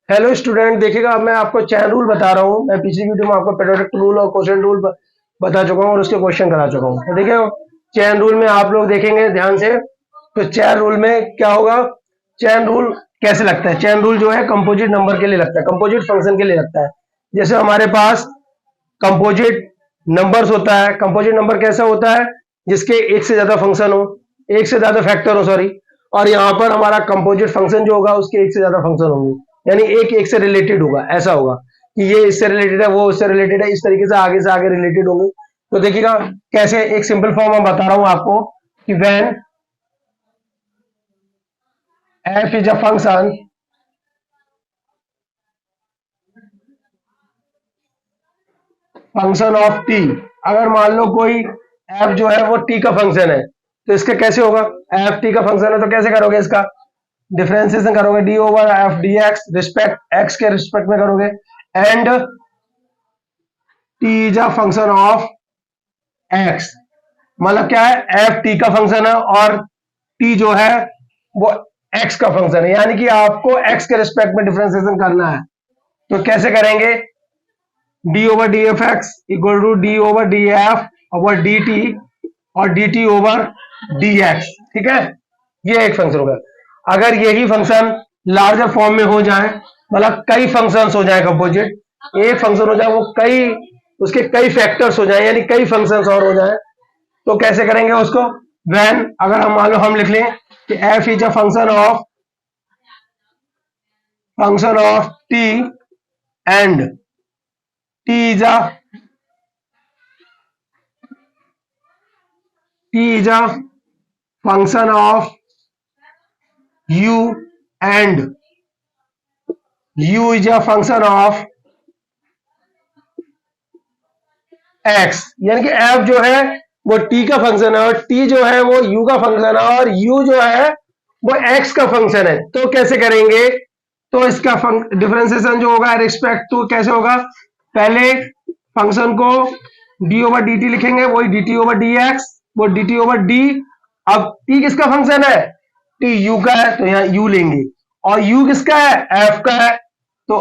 Hello student, देखिएगा अब मैं आपको चैन रूल बता रहा हूँ। मैं पिछली वीडियो में आपको प्रोडक्ट रूल और क्वेश्चन रूल बता चुका हूँ और उसके क्वेश्चन करा चुका हूँ। तो देखिए चैन रूल में आप लोग देखेंगे ध्यान से, तो चैन रूल में क्या होगा। चैन रूल कैसे लगता है? चैन रूल जो है कंपोजिट नंबर के लिए लगता है, कंपोजिट फंक्शन के लिए लगता है। जैसे हमारे पास कंपोजिट नंबर्स होता है। कंपोजिट नंबर कैसा होता है? जिसके एक से ज्यादा फंक्शन हो, एक से ज्यादा फैक्टर हो, सॉरी। और यहाँ पर हमारा कंपोजिट फंक्शन जो होगा उसके एक से ज्यादा फंक्शन होंगे, यानी एक एक से रिलेटेड होगा। ऐसा होगा कि ये इससे रिलेटेड है, वो इससे रिलेटेड है, इस तरीके से आगे रिलेटेड होंगे। तो देखिएगा कैसे, एक सिंपल फॉर्म मैं बता रहा हूं आपको कि when F is a function of T. अगर मान लो कोई एफ जो है वो टी का फंक्शन है, तो इसके कैसे होगा? एफ टी का फंक्शन है तो कैसे करोगे? इसका डिफरेंशिएशन करोगे, D over F D x, respect x के रिस्पेक्ट में करोगे। And T is a function of x, मतलब क्या है? एफ टी का फंक्शन है और टी जो है वो एक्स का फंक्शन है, यानी कि आपको एक्स के रिस्पेक्ट में डिफरेंशिएशन करना है। तो कैसे करेंगे? D over d f x equal to d over d f over d t और d t over d x. ठीक है, ये एक फंक्शन होगा। अगर यही फंक्शन लार्जर फॉर्म में हो जाए, मतलब कई फंक्शंस हो जाए, कंपोजिट एक फंक्शन हो जाए, वो कई उसके कई फैक्टर्स हो जाए, यानी कई फंक्शंस और हो जाए, तो कैसे करेंगे उसको? व्हेन, अगर हम मान लो हम लिख लें कि F is a function of T and T is a function of u and u is a function of x, यानी कि f जो है वो t का फंक्शन है और t जो है वो u का फंक्शन है और u जो है वो x का फंक्शन है। तो कैसे करेंगे? तो इसका डिफरेंशिएशन जो होगा रिस्पेक्ट टू कैसे होगा? पहले फंक्शन को डी ओवर डी टी लिखेंगे, वही D t over d x, वो डी टी ओवर डी। अब टी किसका फंक्शन है? टी यू का है, तो यहाँ यू लेंगे। और यू किसका है? एफ का है, तो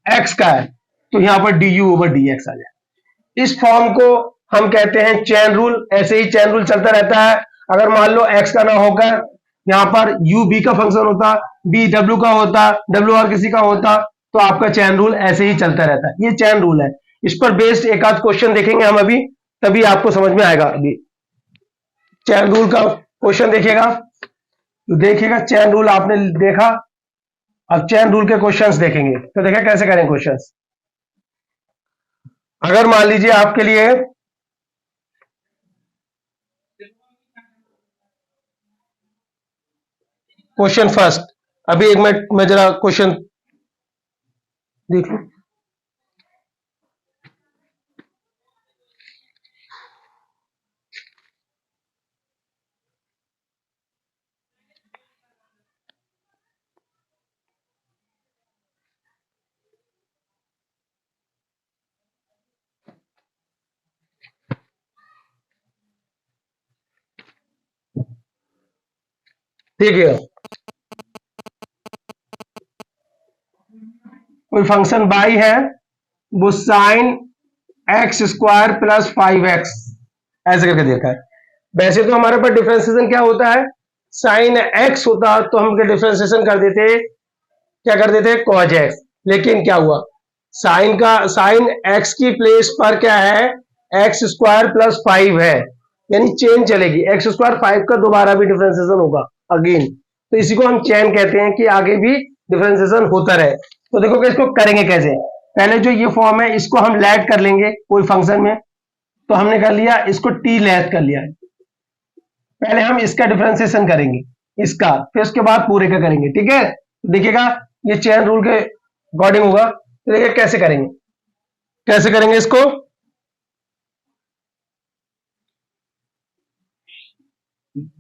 एक्स का है, तो यहाँ पर d u over d x आ जाए। इस फॉर्म को हम कहते हैं चैन रूल। ऐसे ही चैन रूल चलता रहता है। अगर मान लो एक्स का ना होकर यहाँ पर यू बी का फंक्शन होता, बी डब्ल्यू का होता, डब्ल्यू और किसी का होता, तो आपका चैन रूल ऐसे ही चलता रहता है। ये चैन रूल है। इस पर बेस्ड एक आध क्वेश्चन देखेंगे हम अभी, तभी आपको समझ में आएगा। अभी चैन रूल का क्वेश्चन देखिएगा, तो देखिएगा चैन रूल आपने देखा, अब चैन रूल के क्वेश्चंस देखेंगे। तो देखिए कैसे करें क्वेश्चंस। अगर मान लीजिए आपके लिए क्वेश्चन फर्स्ट, अभी एक मिनट मैं जरा क्वेश्चन देख लूं। देखिए कोई फंक्शन बाई है, वो sine x square plus 5x ऐसे करके देखा है। वैसे तो हमारे पास डिफरेंशिएशन क्या होता है? साइन एक्स होता तो हम डिफरेंशिएशन कर देते, क्या कर देते? Cos x. लेकिन क्या हुआ? साइन एक्स की प्लेस पर क्या है? एक्स स्क्वायर प्लस 5 है, यानी चेन चलेगी। एक्स स्क्वायर 5 का दोबारा भी डिफरेंशिएशन होगा अगेन, तो इसी को हम चेन कहते हैं कि आगे भी डिफरेंशिएशन होता रहे। तो देखो कि इसको करेंगे कैसे। पहले जो ये फॉर्म है इसको हम लेट कर लेंगे कोई फंक्शन में, तो हमने कर लिया इसको टी लेट कर लिया। पहले हम इसका डिफरेंशिएशन करेंगे, इसका, फिर उसके बाद पूरे का करेंगे। ठीक है, देखिएगा ये चेन रूल के अकॉर्डिंग होगा। तो देखिए कैसे करेंगे, कैसे करेंगे इसको।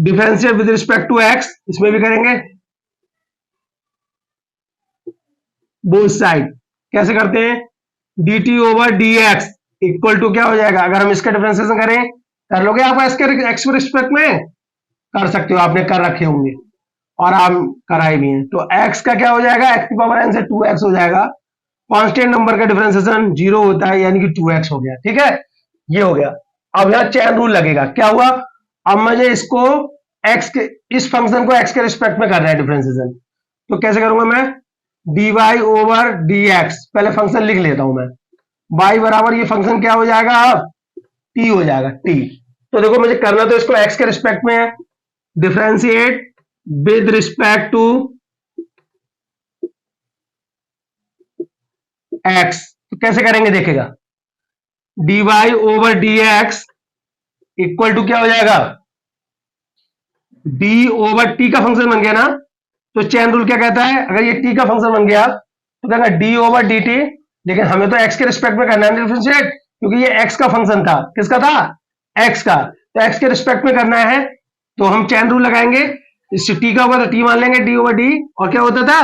Differentiate with respect to x, इसमें भी करेंगे बोथ साइड। कैसे करते हैं? D t over d x equal to क्या हो जाएगा? अगर हम इसका डिफरेंशिएशन करें, कर लोगे आप इसके एक्स के रिस्पेक्ट में? कर सकते हो, आपने कर रखे होंगे। और हम कराए भी हैं। तो x का क्या हो जाएगा, x की पावर n से 2x हो जाएगा। कांस्टेंट नंबर का डिफरेंशिएशन 0 होता है, यानी कि 2x हो गया। ठीक है, ये हो गया। अब यहाँ चेन रूल लगेगा। क्या हुआ, अब मुझे इसको x के, इस फंक्शन को x के रिस्पेक्ट में करना है डिफरेंशिएशन। तो कैसे करूंगा मैं, dy ओवर dx, पहले फंक्शन लिख लेता हूं मैं। y बराबर ये फंक्शन क्या हो जाएगा, अब t हो जाएगा, t। तो देखो मुझे करना तो इसको x के रिस्पेक्ट में है, differentiate with respect to x। तो कैसे करेंगे देखेगा, dy over dx equal to क्या हो जाएगा, d ओवर t का फंक्शन बन गया ना। तो चेन रूल क्या कहता है, अगर ये t का फंक्शन बन गया तो कहना d ओवर dt, लेकिन हमें तो x के रिस्पेक्ट में करना है डिफरेंशिएट, क्योंकि ये x का फंक्शन था। किसका था, x का। तो x के रिस्पेक्ट में करना है, तो हम चेन रूल लगाएंगे। इस t का होगा तो t मान लेंगे, d ओवर d, और क्या होता था,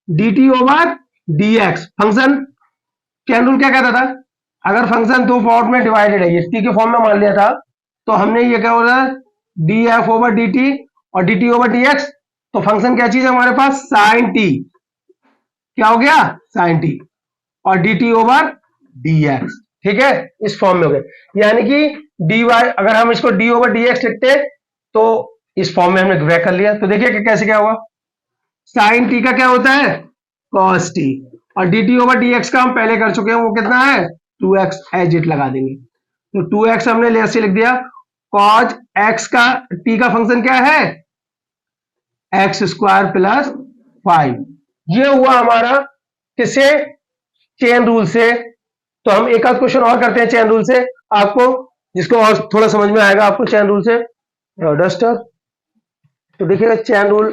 dt over dx। Function chain rule क्या कहता था, अगर फंक्शन दो फॉर्म में डिवाइडेड है, ये t के फॉर्म में मान लिया था, तो हमने ये क्या होता है, df ओवर dt और dt ओवर dx। तो फंक्शन क्या चीज है हमारे पास, साइन t, क्या हो गया, साइन t, और dt ओवर dx। ठीक है, इस फॉर्म में हो गया। यानी कि dy, अगर हम इसको d ओवर dx लिखते तो इस फॉर्म में हमने ग्रैक कर लिया। तो देखिए कि कैसे क्या हुआ, साइन t का क्या होता है, cos t, और dt ओवर dx का हम पहले कर चुके हैं, वो कितना है, 2x, एज इट लगा देंगे। तो 2x हमने ले से लिख दिया, cos x का, t का फंक्शन क्या है, एक्स स्क्वायर प्लस 5। ये हुआ हमारा किससे, चेन रूल से। तो हम एक आध क्वेश्चन और करते हैं चेन रूल से, आपको जिसको और थोड़ा समझ में आएगा आपको चेन रूल से। डस्टर, तो देखिएगा चेन रूल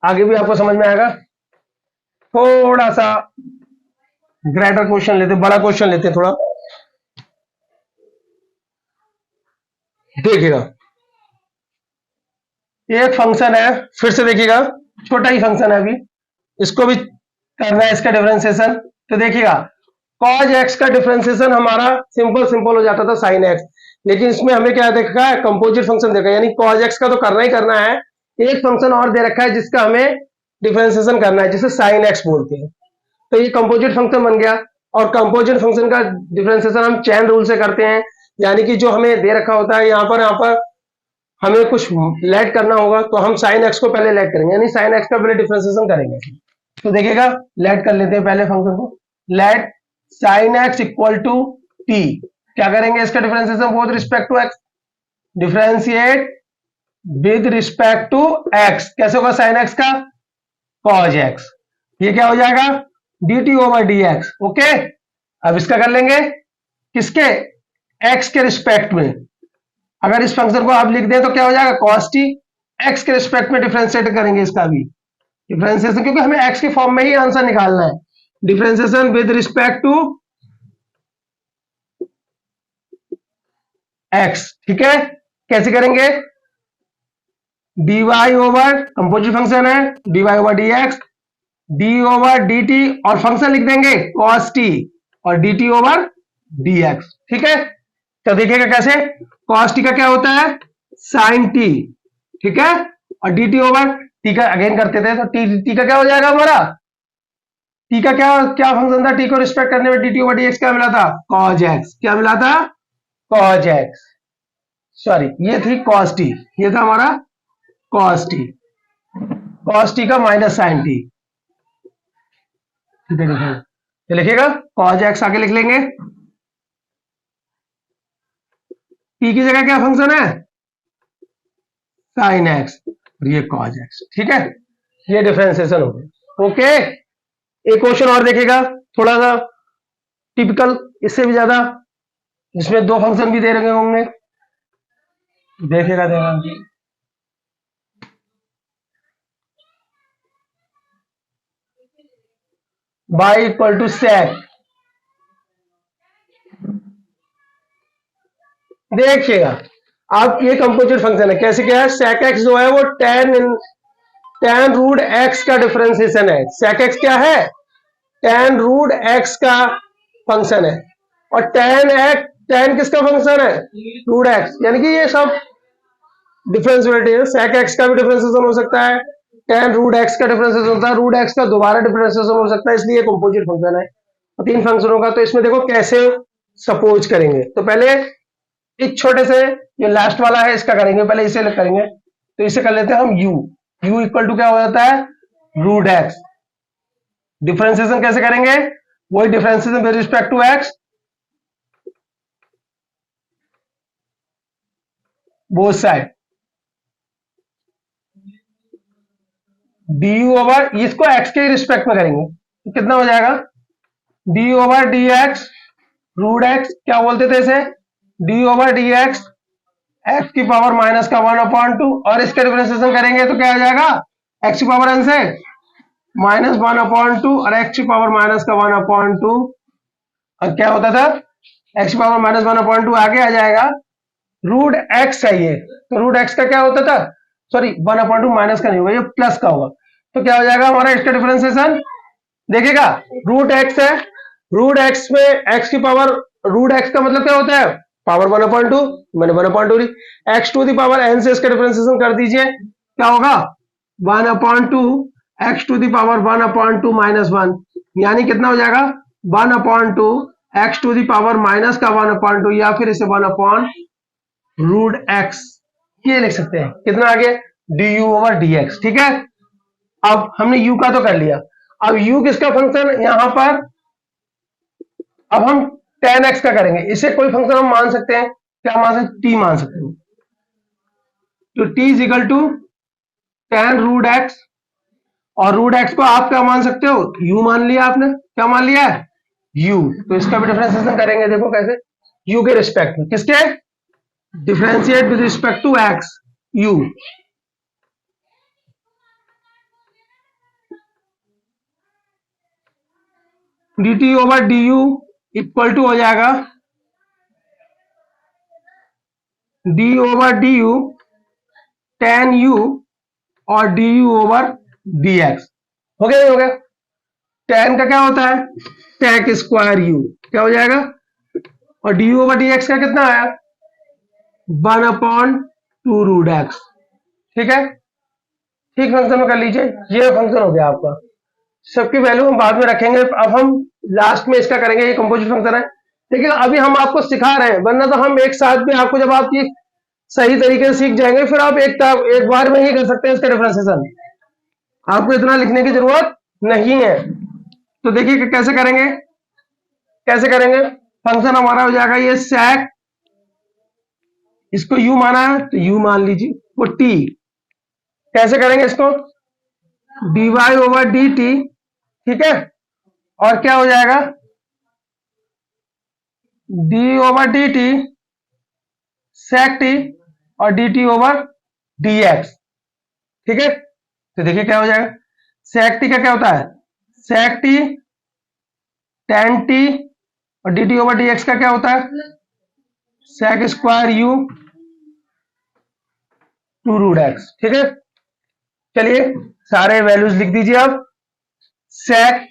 आगे भी आपको समझ में आएगा। थोड़ा सा ग्रेटर क्वेश्चन लेते, बड़ा क्वेश्चन लेते थोड़ा, देखिएगा। एक फंक्शन है, फिर से देखिएगा, छोटा ही फंक्शन है, अभी इसको भी करना है इसका डिफरेंशिएशन। तो देखिएगा, cos x का डिफरेंशिएशन हमारा सिंपल सिंपल हो जाता था sin x, लेकिन इसमें हमें क्या देखा है, कंपोजिट फंक्शन देखा, यानी cos x का तो करना ही करना है, एक फंक्शन और दे रखा है जिसका हमें डिफरेंशिएशन करना है, जिसे sin x बोलते हैं। तो ये कंपोजिट फंक्शन बन गया, और कंपोजिट फंक्शन का डिफरेंशिएशन हम चेन रूल से करते हैं। यानी कि जो हमें दे रखा होता है, यहाँ पर हमें कुछ लेट करना होगा, तो हम साइन एक्स को पहले लेट करेंगे, यानी साइन एक्स का पहले डिफरेंशिएशन करेंगे। तो देखिएगा, लेट कर लेते हैं पहले फंक्शन को, let sine x equal to t. क्या करेंगे, इसका differentiation with respect to x, differentiate with respect to x. कैसे होगा, साइन एक्स का कॉज एक्स, ये क्या हो जाएगा, dt ओवर dx। ओके, अब इसका कर लेंगे किसके, x के रिस्पेक्ट में। अगर इस फंक्शन को आप लिख दें तो क्या हो जाएगा, cos t, x के रिस्पेक्ट में डिफरेंशिएट करेंगे इसका भी डिफरेंशिएशन, क्योंकि हमें x के फॉर्म में ही आंसर निकालना है। Differentiation with respect to x। ठीक है, कैसे करेंगे, dy ओवर, कंपोजिट फंक्शन है, dy over dx, d over dt, और फंक्शन लिख देंगे cos t, और dt ओवर dx। ठीक है, तो देखिएगा कैसे, cos t का क्या होता है, sin t। ठीक है, और dt ओवर t का अगेन करते थे, तो t का क्या हो जाएगा हमारा, t का क्या क्या फंक्शन था, t को रिस्पेक्ट करने में dt ओवर dx क्या मिला था, cos x। क्या मिला था, cos x, सॉरी ये थी cos t, ये था हमारा cos t, cos t का माइनस sin t। तो लिखिएगा cos x आगे लिख लेंगे, t की जगह क्या फंक्शन है, sin x, और ये cos x। ठीक है, ये डिफरेंशिएशन हो गया। ओके, एक क्वेश्चन और देखेगा, थोड़ा सा टिपिकल, इससे भी ज्यादा, जिसमें दो फंक्शन भी दे रखे होंगे, देखेगा ध्यान से। y इक्वल टू sec, देखिएगा आप, ये कंपोजिट फंक्शन है, कैसे क्या है, sec x जो है वो tan रूट x का डिफरेंशिएशन है। sec x क्या है, tan रूट x का फंक्शन है, और tan किसका फंक्शन है, रूट x। यानी कि ये सब डिफरेंशिएबिलिटी है, sec x का भी डिफरेंशिएशन हो सकता है, टेन रूट एक्स का डिफरेंशिएशन होता है, रूट एक्स का दोबारा डिफरेंशिएशन हो सकता है, इसलिए कंपोजिट फंक्शन है। और तीन फंक्शनों का, तो इसमें देखो कैसे सपोज करेंगे। तो पहले एक छोटे से, ये लास्ट वाला है इसका करेंगे, पहले इसे करेंगे। तो इसे कर लेते हैं हम u, u इक्वल टू क्या हो जाता है, रूट एक्स। डिफरेंशिएशन कैसे करेंगे, वही differentiation with respect to x, both side, du over, इसको x के रिस्पेक्ट में करेंगे तो कितना हो जाएगा, d over d x root x, क्या बोलते थे इसे, d over d x x की पावर माइनस का 1/2, और इसका डिफरेंशिएशन करेंगे तो क्या आ जाएगा, एक्स की पावर n से माइनस 1/2 और एक्स की पावर माइनस का 1/2, और क्या होता था, एक्स की पावर माइनस 1/2 आगे आ जाएगा, रूट एक्स चाहिए, तो रूट एक्स का क्या होता था, सॉरी 1/2 माइनस का नहीं होगा, ये प्लस का होगा। तो क्या हो जाएगा हमारा इसका डिफरेंशिएशन, देखिएगा रूट एक्स है, रूट एक्स में एक्स की पावर, रूट एक्स का मतलब क्या होता है, पावर 1/2, मैंने 1/2 ली, x to the power n से इसका डिफरेंशिएशन कर दीजिए, क्या होगा 1/2 x to the power 1/2 minus 1, यानी कितना हो जाएगा 1/2 x to the power minus का 1/2, या फिर इसे 1 रूट एक्स, ये लिख सकते हैं, कितना आगे D u over d x, ठीक है। अब हमने u का तो कर लिया, अब u किसका फंक्शन यहां पर, अब हम tan x का करेंगे, इसे कोई फंक्शन हम मान सकते हैं, क्या मान सकते, t मान सकते हैं, तो t is equal to tan root x, और रूट एक्स को आप क्या मान सकते हो, u मान लिया आपने, क्या मान लिया है u, तो इसका भी डिफरेंशिएशन करेंगे, देखो कैसे, u के रिस्पेक्ट में, किसके, differentiate with respect to x, u, dt over du equal to हो जाएगा d over du tan u और du ओवर dx, हो गया नहीं हो गया, tan का क्या होता है sec स्क्वायर u, क्या हो जाएगा, और du ओवर dx का कितना आया 1/2 रूट एक्स, ठीक है, ठीक फंक्शन में कर लीजिए, ये फंक्शन हो गया आपका, सबकी वैल्यू हम बाद में रखेंगे, अब हम लास्ट में इसका करेंगे, ये कंपोजिट फंक्शन है। देखिए अभी हम आपको सिखा रहे हैं, वरना तो हम एक साथ भी आपको, जब आप ये सही तरीके से सीख जाएंगे फिर आप एक बार में ही कर सकते हैं इसका डिफरेंशिएशन, आपको इतना लिखने की जरूरत नहीं है। तो देखिए कैसे करेंगे, कैसे करेंगे, फंक्शन हमारा हो जाएगा ये sec, इसको u माना है तो u मान लीजिए, वो t, कैसे करेंगे इसको, dy ओवर dt, ठीक है, और क्या हो जाएगा d over dt sec t और dt ओवर dx, ठीक है। तो देखिए क्या हो जाएगा, sec t का क्या होता है sec t tan t, और dt ओवर dx का क्या होता है sec square u two root x, ठीक है। चलिए सारे वैल्यूज लिख दीजिए अब, sec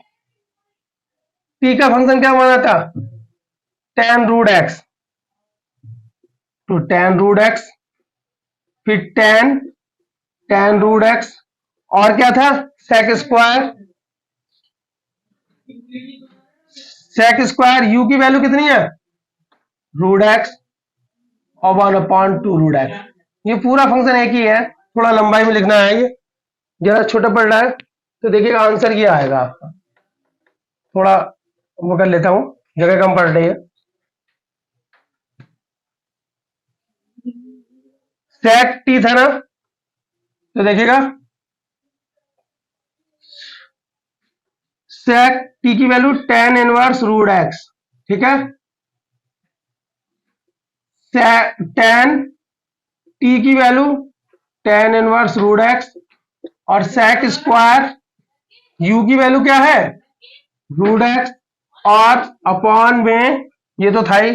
t का फंक्शन क्या माना था tan रूट एक्स, तो tan रूट एक्स, फिर tan रूट एक्स, और क्या था sec square, sec square u की वैल्यू कितनी है रूट एक्स और 1/2 रूट एक्स, ये पूरा फंक्शन एक ही है, थोड़ा लंबाई में लिखना है, ये जरा छोटा पड़ रहा है, तो देखिएगा आंसर ये आएगा आपका, थोड़ा वो कर लेता हूं, जगह कम पड़ रही है, sec t था ना, तो देखिएगा sec t की value tan inverse root x, ठीक है, tan t की value tan inverse root x, और sec स्क्वायर u की वैल्यू क्या है रूट एक्स, और अपॉन में ये तो था ही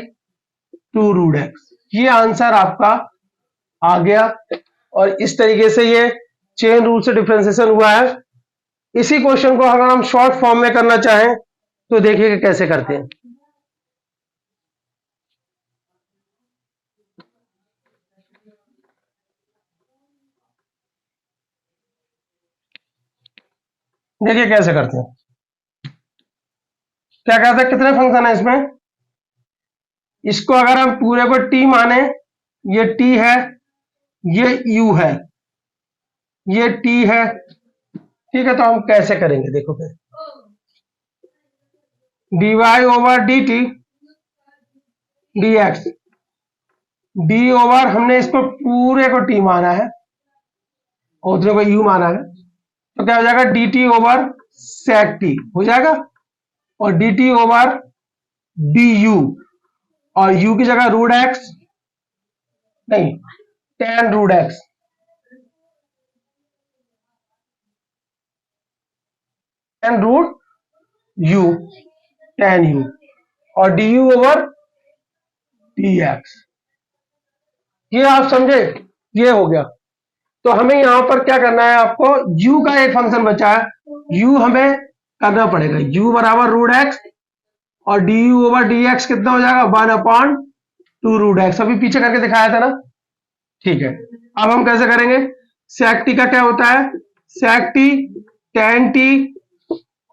2 रूट एक्स, ये आंसर आपका आ गया। और इस तरीके से ये चेन रूल से डिफरेंशिएशन हुआ है। इसी क्वेश्चन को अगर हम शॉर्ट फॉर्म में करना चाहें तो देखिए कैसे करते हैं। देखिए कैसे करते हैं, क्या कहते हैं, कितने फंक्शन है इसमें। इसको अगर हम पूरे को टी माने, ये टी है, ये यू है, ये टी है, ठीक है। तो हम कैसे करेंगे देखो फिर, d y over d t d x, d over हमने इसको पूरे को टी माना है और उतने को यू माना है, तो क्या हो जाएगा, d t over sec t हो जाएगा, और d t over d u, और यू की जगह रूट एक्स, नहीं, tan root x, tan root u, tan u, और d u over d x. ये आप समझे, ये हो गया। तो हमें यहां पर क्या करना है, आपको u का एक फंक्शन बचा है, u हमें करना पड़ेगा, u बराबर रूट एक्स, और d u over d x कितना हो जाएगा, 1/2 रूट एक्स, अभी पीछे करके दिखाया था ना, ठीक है। अब हम कैसे करेंगे, सेक टी का क्या होता है, सेक टी टेन टी,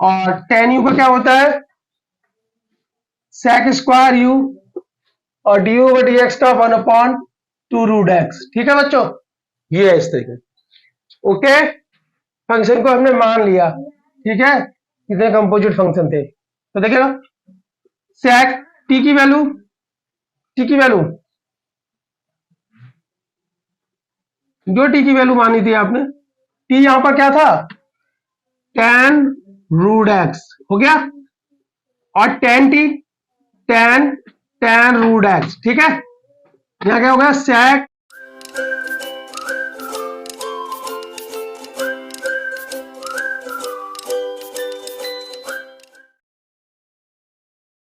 और टेन यू का क्या होता है, सेक स्क्वायर यू, और d u over d x का 1/2 रूट एक्स, ठीक है बच्चों। ये है इस तरीके, ओके। फंक्शन को हमने मान लिया, ठीक है, कितने कंपोजिट फंक्शन थे, तो देखिएगा सेक टी की वैल्यू, टी की वैल्यू, जो टी की वैल्यू मानी थी आपने, टी यहां पर क्या था, टेन रूट एक्स हो गया, और tan t, tan tan root x, ठीक है। यहां क्या हो गया, सेक